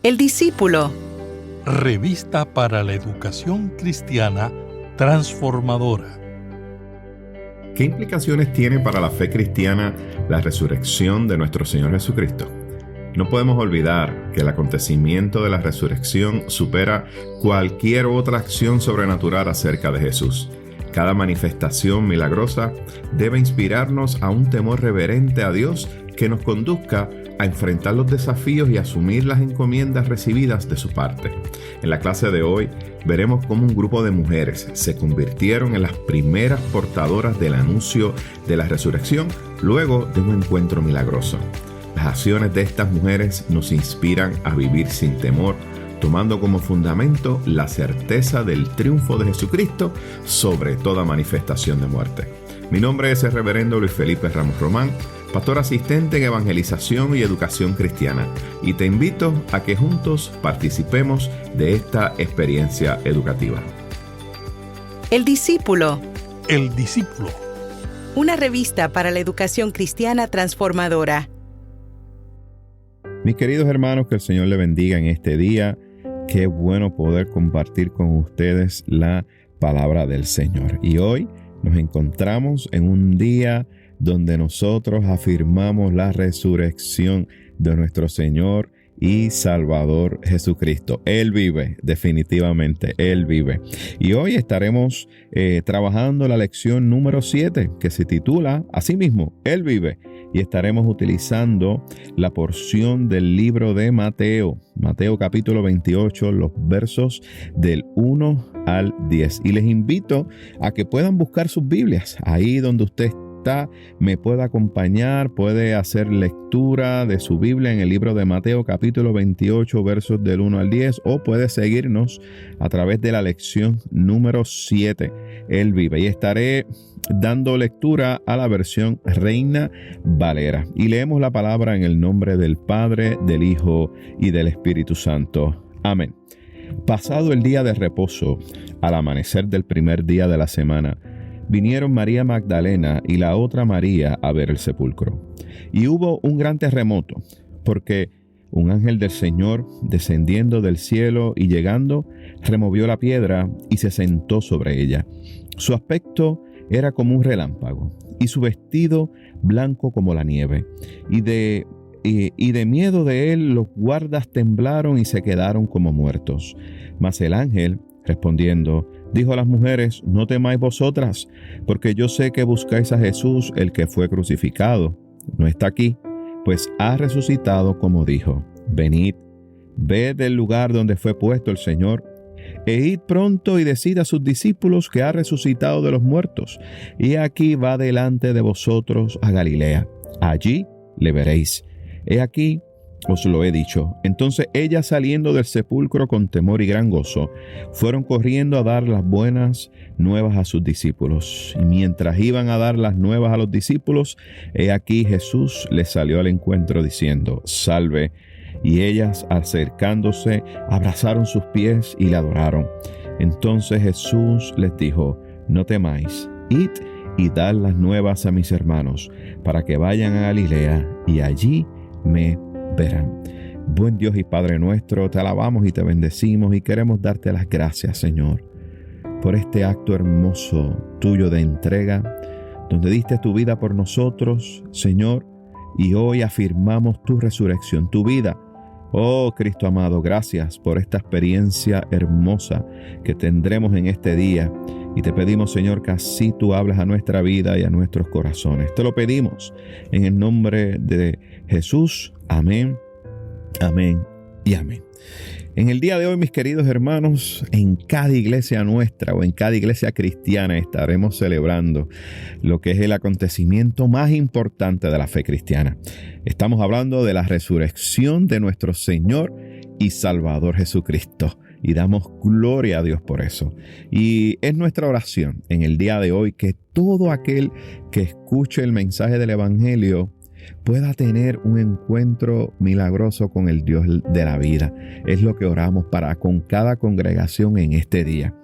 El discípulo. Revista para la educación cristiana transformadora. ¿Qué implicaciones tiene para la fe cristiana la resurrección de nuestro Señor Jesucristo? No podemos olvidar que el acontecimiento de la resurrección supera cualquier otra acción sobrenatural acerca de Jesús. Cada manifestación milagrosa debe inspirarnos a un temor reverente a Dios que nos conduzca a enfrentar los desafíos y asumir las encomiendas recibidas de su parte. En la clase de hoy veremos cómo un grupo de mujeres se convirtieron en las primeras portadoras del anuncio de la resurrección luego de un encuentro milagroso. Las acciones de estas mujeres nos inspiran a vivir sin temor, tomando como fundamento la certeza del triunfo de Jesucristo sobre toda manifestación de muerte. Mi nombre es el reverendo Luis Felipe Ramos Román, pastor asistente en evangelización y educación cristiana, y te invito a que juntos participemos de esta experiencia educativa. El discípulo. El discípulo. Una revista para la educación cristiana transformadora. Mis queridos hermanos, que el Señor les bendiga en este día. Qué bueno poder compartir con ustedes la palabra del Señor. Y hoy nos encontramos en un día donde nosotros afirmamos la resurrección de nuestro Señor y Salvador Jesucristo. Él vive, definitivamente, Él vive. Y hoy estaremos trabajando la lección número 7, que se titula así mismo, Él vive. Y estaremos utilizando la porción del libro de Mateo capítulo 28, los versos del 1 al 10. Y les invito a que puedan buscar sus Biblias ahí donde usted me puede acompañar, puede hacer lectura de su Biblia en el libro de Mateo capítulo 28 versos del 1 al 10, o puede seguirnos a través de la lección número 7, Él vive, y estaré dando lectura a la versión Reina Valera, y leemos la palabra en el nombre del Padre, del Hijo y del Espíritu Santo. Amén. Pasado el día de reposo, al amanecer del primer día de la semana, vinieron María Magdalena y la otra María a ver el sepulcro. Y hubo un gran terremoto, porque un ángel del Señor, descendiendo del cielo y llegando, removió la piedra y se sentó sobre ella. Su aspecto era como un relámpago, y su vestido blanco como la nieve. Y de miedo de él los guardas temblaron y se quedaron como muertos. Mas el ángel, respondiendo, dijo a las mujeres: no temáis vosotras, porque yo sé que buscáis a Jesús, el que fue crucificado. No está aquí, pues ha resucitado como dijo. Venid, ved el lugar donde fue puesto el Señor, e id pronto y decid a sus discípulos que ha resucitado de los muertos, y aquí va delante de vosotros a Galilea. Allí le veréis. He aquí, os lo he dicho. Entonces ellas, saliendo del sepulcro con temor y gran gozo, fueron corriendo a dar las buenas nuevas a sus discípulos. Y mientras iban a dar las nuevas a los discípulos, he aquí Jesús les salió al encuentro diciendo: salve. Y ellas, acercándose, abrazaron sus pies y le adoraron. Entonces Jesús les dijo: no temáis, id y dad las nuevas a mis hermanos, para que vayan a Galilea, y allí me verán. Buen Dios y Padre nuestro, te alabamos y te bendecimos y queremos darte las gracias, Señor, por este acto hermoso tuyo de entrega, donde diste tu vida por nosotros, Señor, y hoy afirmamos tu resurrección, tu vida. Oh Cristo amado, gracias por esta experiencia hermosa que tendremos en este día, y te pedimos, Señor, que así tú hables a nuestra vida y a nuestros corazones. Te lo pedimos en el nombre de Jesús. Amén, amén y amén. En el día de hoy, mis queridos hermanos, en cada iglesia nuestra o en cada iglesia cristiana estaremos celebrando lo que es el acontecimiento más importante de la fe cristiana. Estamos hablando de la resurrección de nuestro Señor y Salvador Jesucristo. Y damos gloria a Dios por eso. Y es nuestra oración en el día de hoy que todo aquel que escuche el mensaje del Evangelio pueda tener un encuentro milagroso con el Dios de la vida. Es lo que oramos con cada congregación en este día.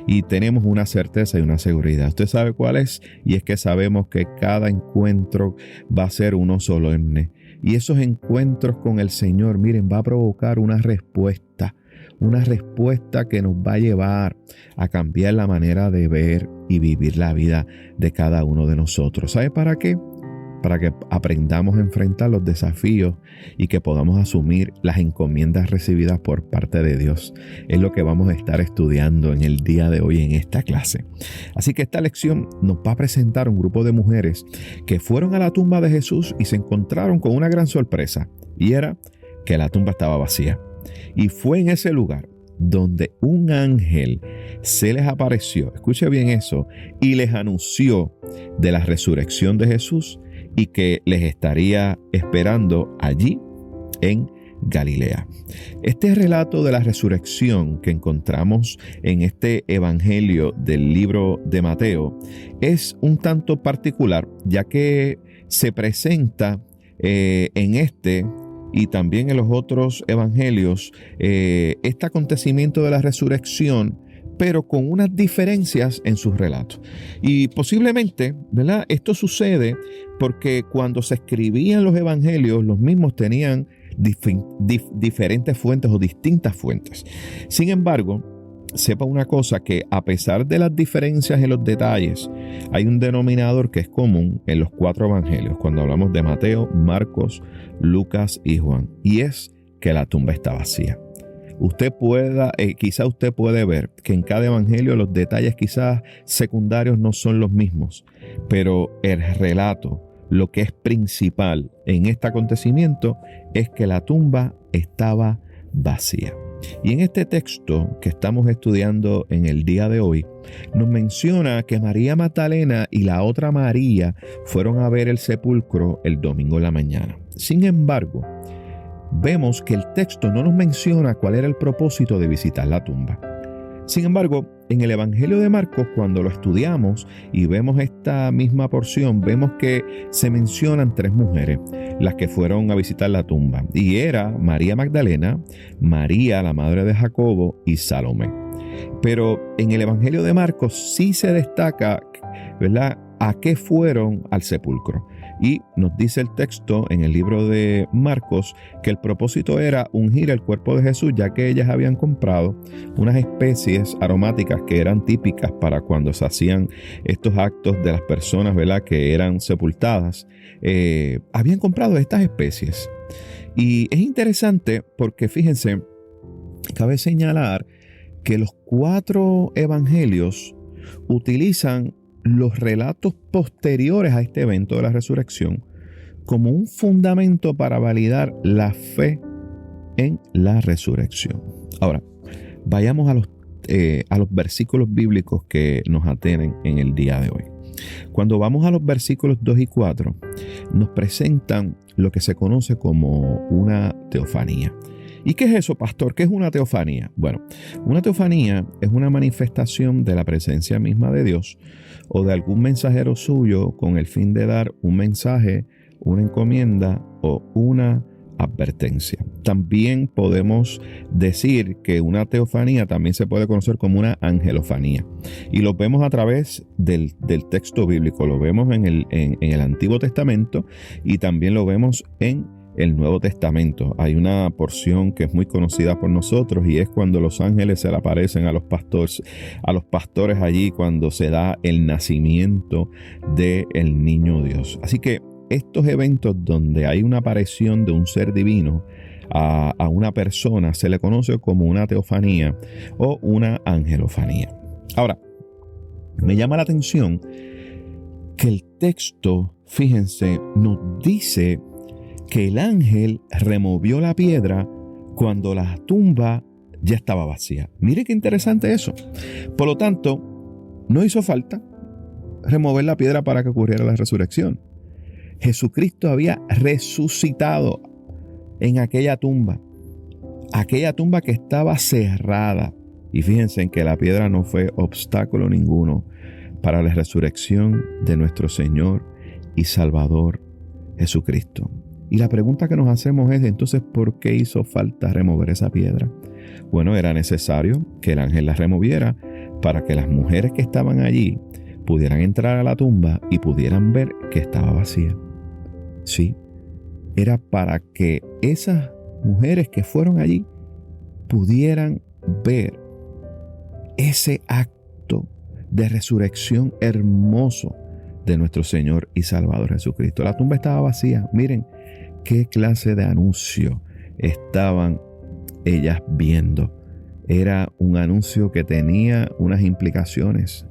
Y tenemos una certeza y una seguridad. ¿Usted sabe cuál es? Y es que sabemos que cada encuentro va a ser uno solemne. Y esos encuentros con el Señor, miren, va a provocar una respuesta que nos va a llevar a cambiar la manera de ver y vivir la vida de cada uno de nosotros. ¿Sabe para qué? Para que aprendamos a enfrentar los desafíos y que podamos asumir las encomiendas recibidas por parte de Dios. Es lo que vamos a estar estudiando en el día de hoy en esta clase. Así que esta lección nos va a presentar un grupo de mujeres que fueron a la tumba de Jesús y se encontraron con una gran sorpresa, y era que la tumba estaba vacía. Y fue en ese lugar donde un ángel se les apareció, escuche bien eso, y les anunció de la resurrección de Jesús y que les estaría esperando allí en Galilea. Este relato de la resurrección que encontramos en este evangelio del libro de Mateo es un tanto particular, ya que se presenta en este y también en los otros evangelios este acontecimiento de la resurrección, pero con unas diferencias en sus relatos. Y posiblemente, ¿verdad?, esto sucede porque cuando se escribían los evangelios, los mismos tenían diferentes fuentes o distintas fuentes. Sin embargo, sepa una cosa, que a pesar de las diferencias en los detalles, hay un denominador que es común en los 4 evangelios, cuando hablamos de Mateo, Marcos, Lucas y Juan, y es que la tumba está vacía. Quizá usted puede ver que en cada evangelio los detalles quizás secundarios no son los mismos, pero el relato, lo que es principal en este acontecimiento, es que la tumba estaba vacía. Y en este texto que estamos estudiando en el día de hoy, nos menciona que María Magdalena y la otra María fueron a ver el sepulcro el domingo en la mañana. Sin embargo, vemos que el texto no nos menciona cuál era el propósito de visitar la tumba. Sin embargo, en el Evangelio de Marcos, cuando lo estudiamos y vemos esta misma porción, vemos que se mencionan 3 mujeres, las que fueron a visitar la tumba. Y era María Magdalena, María, la madre de Jacobo, y Salomé. Pero en el Evangelio de Marcos sí se destaca, ¿verdad?, a qué fueron al sepulcro. Y nos dice el texto en el libro de Marcos que el propósito era ungir el cuerpo de Jesús, ya que ellas habían comprado unas especies aromáticas que eran típicas para cuando se hacían estos actos de las personas, ¿verdad?, que eran sepultadas. Habían comprado estas especies. Y es interesante porque, fíjense, cabe señalar que los 4 evangelios utilizan los relatos posteriores a este evento de la resurrección como un fundamento para validar la fe en la resurrección. Ahora, vayamos a los versículos bíblicos que nos atienen en el día de hoy. Cuando vamos a los versículos 2 y 4, nos presentan lo que se conoce como una teofanía. ¿Y qué es eso, pastor? ¿Qué es una teofanía? Bueno, una teofanía es una manifestación de la presencia misma de Dios o de algún mensajero suyo con el fin de dar un mensaje, una encomienda o una advertencia. También podemos decir que una teofanía también se puede conocer como una angelofanía. Y lo vemos a través del texto bíblico. Lo vemos en el Antiguo Testamento y también lo vemos en el Nuevo Testamento. Hay una porción que es muy conocida por nosotros y es cuando los ángeles se le aparecen a los pastores allí cuando se da el nacimiento del niño Dios. Así que estos eventos donde hay una aparición de un ser divino a una persona se le conoce como una teofanía o una angelofanía. Ahora, me llama la atención que el texto, fíjense, nos dice que el ángel removió la piedra cuando la tumba ya estaba vacía. Mire qué interesante eso. Por lo tanto, no hizo falta remover la piedra para que ocurriera la resurrección. Jesucristo había resucitado en aquella tumba que estaba cerrada. Y fíjense en que la piedra no fue obstáculo ninguno para la resurrección de nuestro Señor y Salvador Jesucristo. Y la pregunta que nos hacemos es, entonces, ¿por qué hizo falta remover esa piedra? Bueno, era necesario que el ángel la removiera para que las mujeres que estaban allí pudieran entrar a la tumba y pudieran ver que estaba vacía. Sí, era para que esas mujeres que fueron allí pudieran ver ese acto de resurrección hermoso de nuestro Señor y Salvador Jesucristo. La tumba estaba vacía. Miren qué clase de anuncio estaban ellas viendo. Era un anuncio que tenía unas implicaciones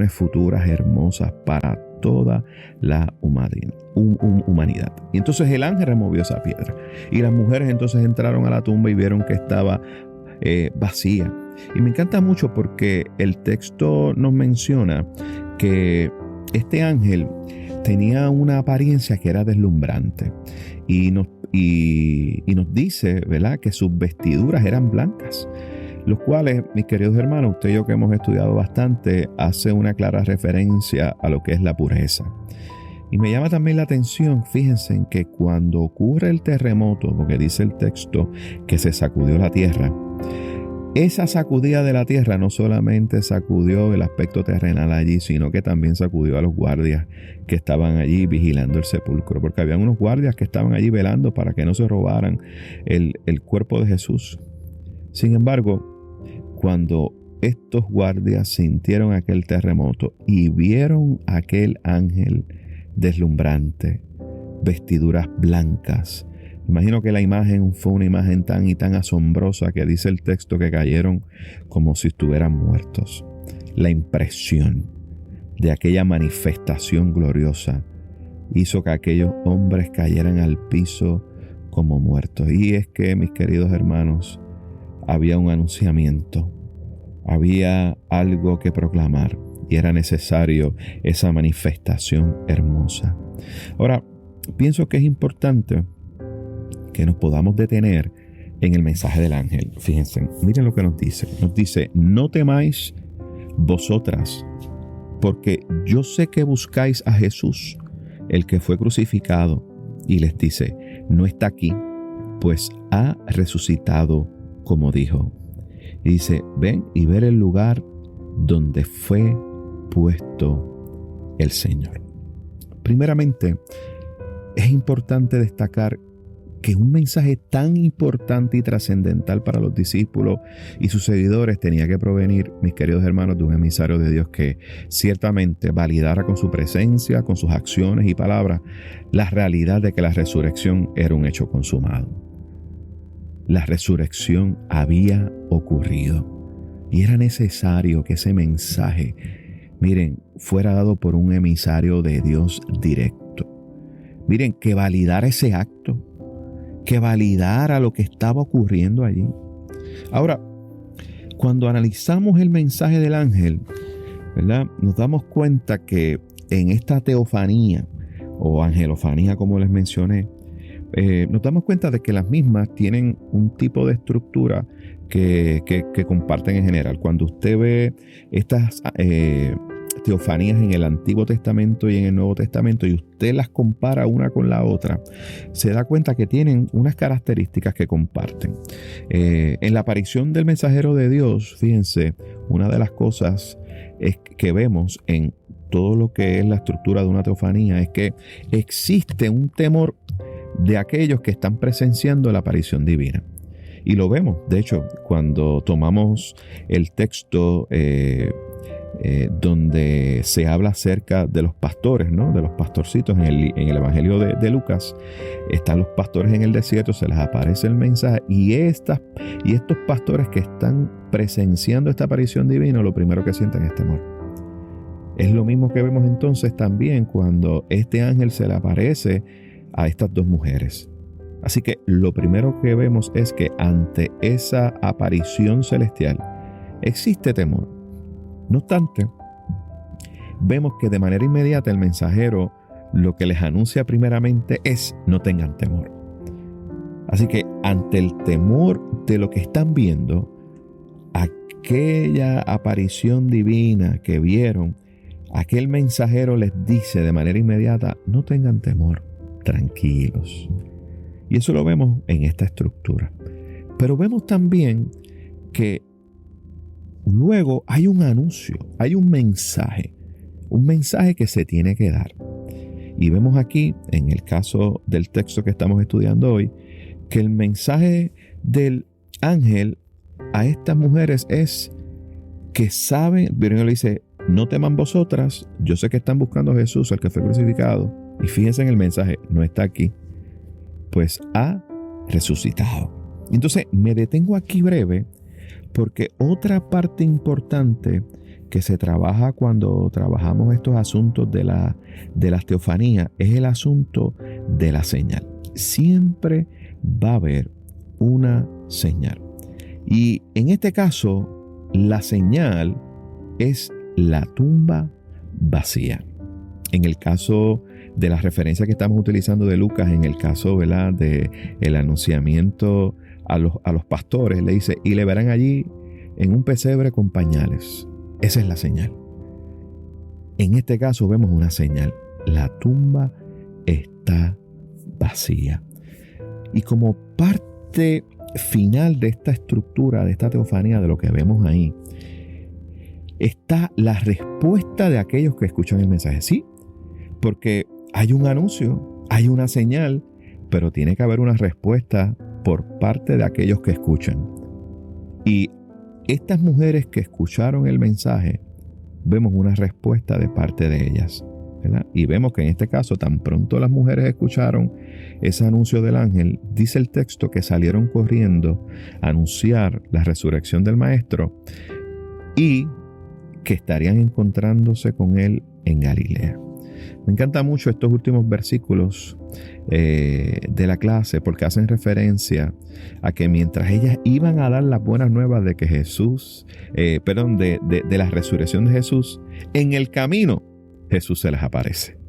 futuras hermosas para toda la humanidad. Y entonces el ángel removió esa piedra. Y las mujeres entonces entraron a la tumba y vieron que estaba vacía. Y me encanta mucho porque el texto nos menciona que este ángel tenía una apariencia que era deslumbrante. Y nos dice, ¿verdad?, que sus vestiduras eran blancas, los cuales, mis queridos hermanos, usted y yo que hemos estudiado bastante, hace una clara referencia a lo que es la pureza. Y me llama también la atención, fíjense, en que cuando ocurre el terremoto, porque dice el texto que se sacudió la tierra, esa sacudida de la tierra no solamente sacudió el aspecto terrenal allí, sino que también sacudió a los guardias que estaban allí vigilando el sepulcro, porque habían unos guardias que estaban allí velando para que no se robaran el cuerpo de Jesús. Sin embargo, cuando estos guardias sintieron aquel terremoto y vieron aquel ángel deslumbrante, vestiduras blancas, imagino que la imagen fue una imagen tan y tan asombrosa que dice el texto que cayeron como si estuvieran muertos. La impresión de aquella manifestación gloriosa hizo que aquellos hombres cayeran al piso como muertos. Y es que, mis queridos hermanos, había un anunciamiento, había algo que proclamar y era necesario esa manifestación hermosa. Ahora, pienso que es importante que nos podamos detener en el mensaje del ángel. Fíjense, miren lo que nos dice. Nos dice: no temáis vosotras, porque yo sé que buscáis a Jesús, el que fue crucificado. Y les dice: no está aquí, pues ha resucitado como dijo. Y dice: ven y ver el lugar donde fue puesto el Señor. Primeramente, es importante destacar que un mensaje tan importante y trascendental para los discípulos y sus seguidores tenía que provenir, mis queridos hermanos, de un emisario de Dios que ciertamente validara con su presencia, con sus acciones y palabras, la realidad de que la resurrección era un hecho consumado. La resurrección había ocurrido y era necesario que ese mensaje, miren, fuera dado por un emisario de Dios directo. Miren, que validara ese acto, que validara lo que estaba ocurriendo allí. Ahora, cuando analizamos el mensaje del ángel, ¿verdad?, nos damos cuenta que en esta teofanía o angelofanía, como les mencioné, nos damos cuenta de que las mismas tienen un tipo de estructura que comparten en general. Cuando usted ve estas teofanías en el Antiguo Testamento y en el Nuevo Testamento y usted las compara una con la otra, se da cuenta que tienen unas características que comparten. En la aparición del mensajero de Dios, fíjense, una de las cosas que vemos en todo lo que es la estructura de una teofanía es que existe un temor de aquellos que están presenciando la aparición divina. Y lo vemos, de hecho, cuando tomamos el texto donde se habla acerca de los pastores, ¿no?, de los pastorcitos en el Evangelio de Lucas. Están los pastores en el desierto, se les aparece el mensaje y estos pastores que están presenciando esta aparición divina, lo primero que sienten es temor. Es lo mismo que vemos entonces también cuando este ángel se le aparece a estas dos mujeres. Así que lo primero que vemos es que ante esa aparición celestial existe temor. No obstante, vemos que de manera inmediata el mensajero lo que les anuncia primeramente es: no tengan temor. Así que ante el temor de lo que están viendo, aquella aparición divina que vieron, aquel mensajero les dice de manera inmediata: no tengan temor, tranquilos. Y eso lo vemos en esta estructura. Pero vemos también que luego hay un anuncio, hay un mensaje que se tiene que dar. Y vemos aquí, en el caso del texto que estamos estudiando hoy, que el mensaje del ángel a estas mujeres es que saben, le dice, no teman vosotras, yo sé que están buscando a Jesús, el que fue crucificado. Y fíjense en el mensaje, no está aquí, pues ha resucitado. Entonces me detengo aquí breve porque otra parte importante que se trabaja cuando trabajamos estos asuntos de las teofanías es el asunto de la señal. Siempre va a haber una señal. Y en este caso, la señal es la tumba vacía. En el caso de la referencia que estamos utilizando de Lucas, en el caso, ¿verdad?, de el anunciamiento a los pastores, le dice, y le verán allí en un pesebre con pañales. Esa es la señal. En este caso vemos una señal. La tumba está vacía. Y como parte final de esta estructura, de esta teofanía, de lo que vemos ahí, está la respuesta de aquellos que escuchan el mensaje. Sí, porque hay un anuncio, hay una señal, pero tiene que haber una respuesta por parte de aquellos que escuchan. Y estas mujeres que escucharon el mensaje, vemos una respuesta de parte de ellas, ¿verdad? Y vemos que en este caso, tan pronto las mujeres escucharon ese anuncio del ángel, dice el texto que salieron corriendo a anunciar la resurrección del maestro y que estarían encontrándose con él en Galilea. Me encantan mucho estos últimos versículos de la clase porque hacen referencia a que mientras ellas iban a dar las buenas nuevas de que Jesús, de la resurrección de Jesús, en el camino Jesús se les aparece.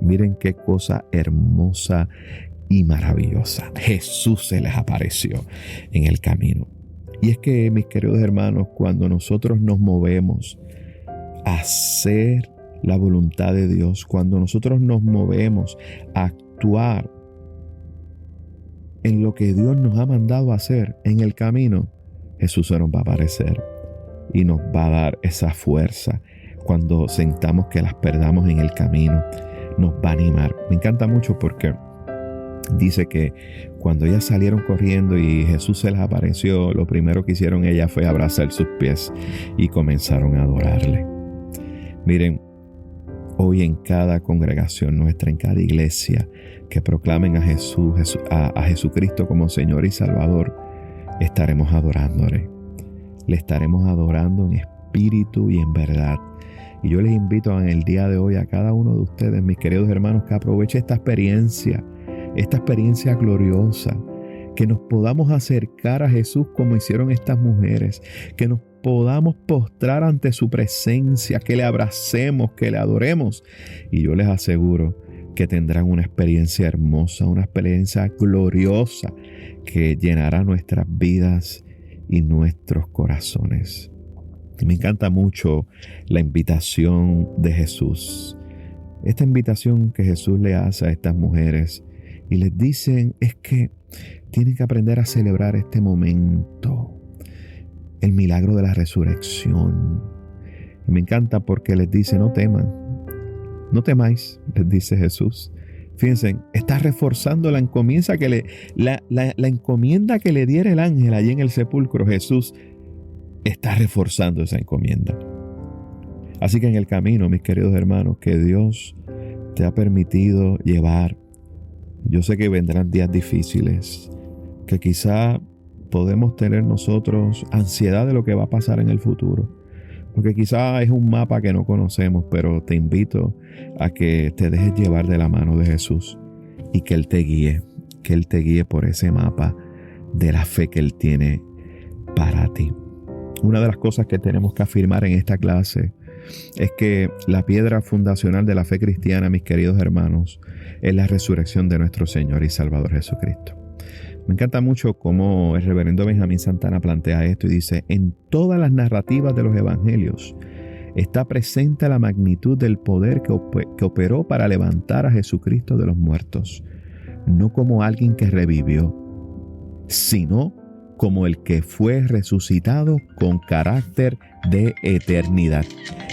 Miren qué cosa hermosa y maravillosa. Jesús se les apareció en el camino. Y es que, mis queridos hermanos, cuando nosotros nos movemos a hacer la voluntad de Dios, cuando nosotros nos movemos a actuar en lo que Dios nos ha mandado a hacer en el camino, Jesús se nos va a aparecer y nos va a dar esa fuerza. Cuando sentamos que las perdamos en el camino, nos va a animar. Me encanta mucho porque dice que cuando ellas salieron corriendo y Jesús se les apareció, lo primero que hicieron ellas fue abrazar sus pies y comenzaron a adorarle. Miren, hoy en cada congregación nuestra, en cada iglesia que proclamen a Jesucristo como Señor y Salvador, estaremos adorándole. Le estaremos adorando en espíritu y en verdad. Y yo les invito en el día de hoy a cada uno de ustedes, mis queridos hermanos, que aproveche esta experiencia gloriosa, que nos podamos acercar a Jesús como hicieron estas mujeres, que nos podamos postrar ante su presencia, que le abracemos, que le adoremos. Y yo les aseguro que tendrán una experiencia hermosa, una experiencia gloriosa que llenará nuestras vidas y nuestros corazones. Y me encanta mucho la invitación de Jesús. Esta invitación que Jesús le hace a estas mujeres y les dicen es que tienen que aprender a celebrar este momento, el milagro de la resurrección. Y me encanta porque les dice, no teman, no temáis, les dice Jesús. Fíjense, está reforzando la encomienda la encomienda que le diera el ángel allí en el sepulcro. Jesús está reforzando esa encomienda. Así que en el camino, mis queridos hermanos, que Dios te ha permitido llevar, yo sé que vendrán días difíciles, que quizá podemos tener nosotros ansiedad de lo que va a pasar en el futuro, porque quizá es un mapa que no conocemos, pero te invito a que te dejes llevar de la mano de Jesús y que Él te guíe por ese mapa de la fe que Él tiene para ti. Una de las cosas que tenemos que afirmar en esta clase es que la piedra fundacional de la fe cristiana, mis queridos hermanos, es la resurrección de nuestro Señor y Salvador Jesucristo. Me encanta mucho cómo el reverendo Benjamín Santana plantea esto y dice: en todas las narrativas de los evangelios está presente la magnitud del poder que operó para levantar a Jesucristo de los muertos, no como alguien que revivió, sino como el que fue resucitado con carácter de eternidad.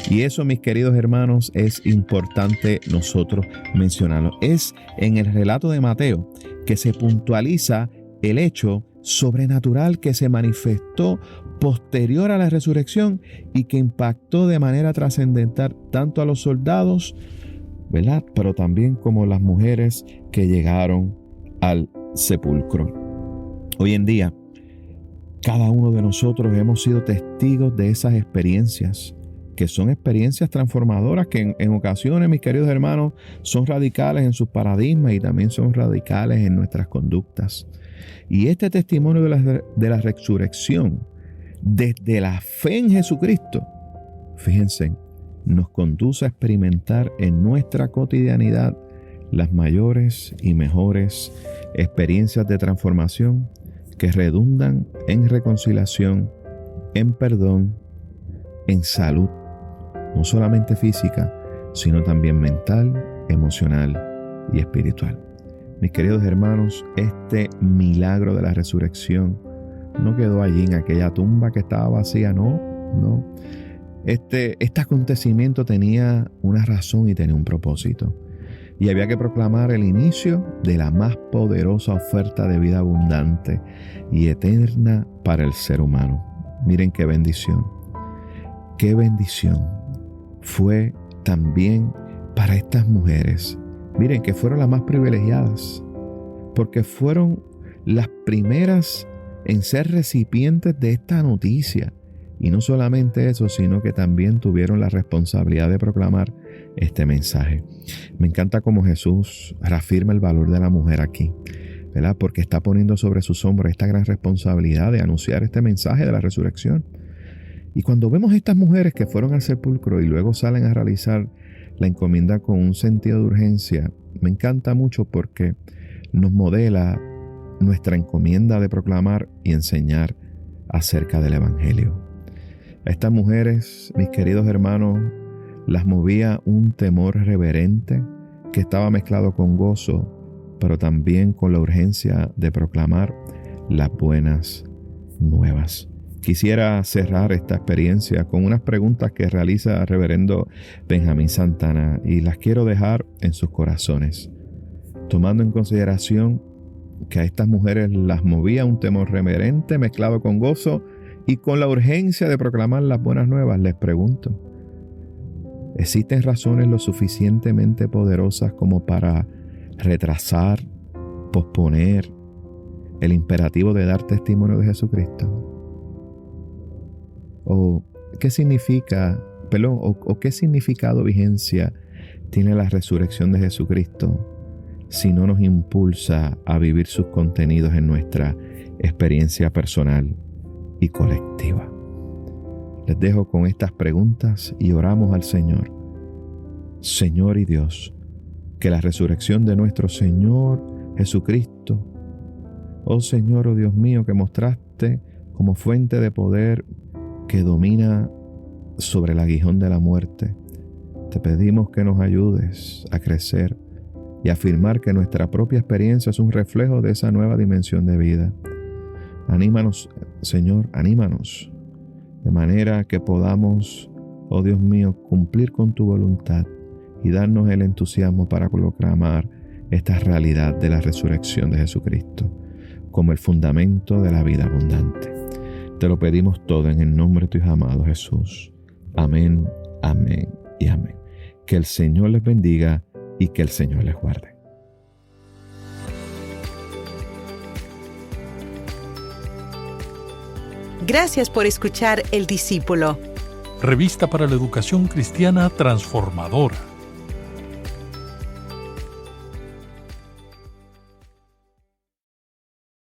Y eso, mis queridos hermanos, es importante nosotros mencionarlo. Es en el relato de Mateo que se puntualiza el hecho sobrenatural que se manifestó posterior a la resurrección y que impactó de manera trascendental tanto a los soldados, ¿verdad?, pero también como las mujeres que llegaron al sepulcro. Hoy en día, cada uno de nosotros hemos sido testigos de esas experiencias, que son experiencias transformadoras que en ocasiones, mis queridos hermanos, son radicales en sus paradigmas y también son radicales en nuestras conductas. Y este testimonio de la resurrección, desde la fe en Jesucristo, fíjense, nos conduce a experimentar en nuestra cotidianidad las mayores y mejores experiencias de transformación que redundan en reconciliación, en perdón, en salud, no solamente física, sino también mental, emocional y espiritual. Mis queridos hermanos, este milagro de la resurrección no quedó allí en aquella tumba que estaba vacía, no. Este acontecimiento tenía una razón y tenía un propósito. Y había que proclamar el inicio de la más poderosa oferta de vida abundante y eterna para el ser humano. Miren qué bendición. Qué bendición fue también para estas mujeres. Miren que fueron las más privilegiadas, porque fueron las primeras en ser recipientes de esta noticia. Y no solamente eso, sino que también tuvieron la responsabilidad de proclamar este mensaje. Me encanta cómo Jesús reafirma el valor de la mujer aquí, ¿verdad? Porque está poniendo sobre sus hombros esta gran responsabilidad de anunciar este mensaje de la resurrección. Y cuando vemos estas mujeres que fueron al sepulcro y luego salen a realizar la encomienda con un sentido de urgencia, me encanta mucho porque nos modela nuestra encomienda de proclamar y enseñar acerca del Evangelio. A estas mujeres, mis queridos hermanos, las movía un temor reverente que estaba mezclado con gozo, pero también con la urgencia de proclamar las buenas nuevas. Quisiera cerrar esta experiencia con unas preguntas que realiza el reverendo Benjamín Santana y las quiero dejar en sus corazones, tomando en consideración que a estas mujeres las movía un temor reverente mezclado con gozo y con la urgencia de proclamar las buenas nuevas. Les pregunto, ¿existen razones lo suficientemente poderosas como para retrasar, posponer el imperativo de dar testimonio de Jesucristo? ¿O qué significado o vigencia tiene la resurrección de Jesucristo si no nos impulsa a vivir sus contenidos en nuestra experiencia personal y colectiva? Les dejo con estas preguntas y oramos al Señor. Señor y Dios, que la resurrección de nuestro Señor Jesucristo, oh Señor, oh Dios mío, que mostraste como fuente de poder que domina sobre el aguijón de la muerte, te pedimos que nos ayudes a crecer y afirmar que nuestra propia experiencia es un reflejo de esa nueva dimensión de vida. Anímanos, Señor, anímanos, de manera que podamos, oh Dios mío, cumplir con tu voluntad y darnos el entusiasmo para proclamar esta realidad de la resurrección de Jesucristo como el fundamento de la vida abundante. Te lo pedimos todo en el nombre de tu Hijo amado Jesús. Amén, amén y amén. Que el Señor les bendiga y que el Señor les guarde. Gracias por escuchar El Discípulo. Revista para la Educación Cristiana Transformadora.